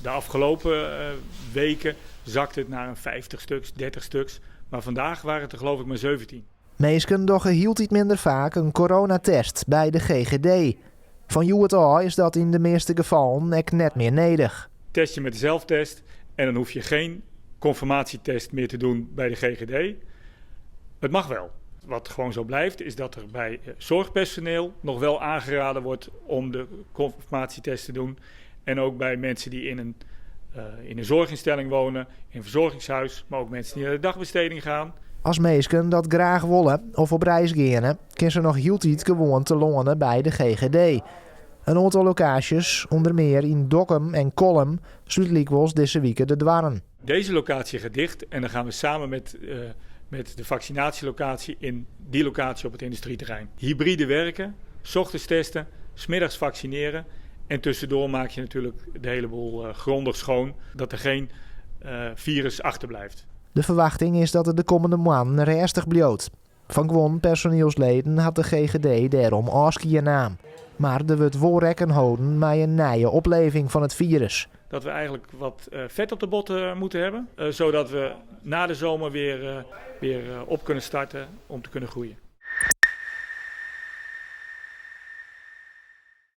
De afgelopen weken zakte het naar een 50 stuks, 30 stuks. Maar vandaag waren het er geloof ik maar 17. Meesken doggen hield iets minder vaak een coronatest bij de GGD. Van UTA is dat in de meeste gevallen ook net meer nodig. Test je met de zelftest en dan hoef je geen confirmatietest meer te doen bij de GGD. Het mag wel. Wat gewoon zo blijft is dat er bij zorgpersoneel nog wel aangeraden wordt om de confirmatietest te doen. En ook bij mensen die in een zorginstelling wonen, in een verzorgingshuis, maar ook mensen die naar de dagbesteding gaan. Als meesken dat graag willen of op reis gaan, kunnen ze nog heel tijd gewoon te lonen bij de GGD. Een aantal locaties, onder meer in Dokkum en Kolm, sluit likwijls deze week de dwarren. Deze locatie gaat dicht en dan gaan we samen met de vaccinatielocatie in die locatie op het industrieterrein. Hybride werken, 's ochtends testen, 's middags vaccineren en tussendoor maak je natuurlijk de hele boel grondig schoon, dat er geen virus achterblijft. De verwachting is dat het de komende maanden rustig blijft. Van gewoon personeelsleden had de GGD daarom afscheid naam. Maar er wordt wel rekening houden met een nieuwe opleving van het virus. Dat we eigenlijk wat vet op de botten moeten hebben, zodat we na de zomer weer op kunnen starten om te kunnen groeien.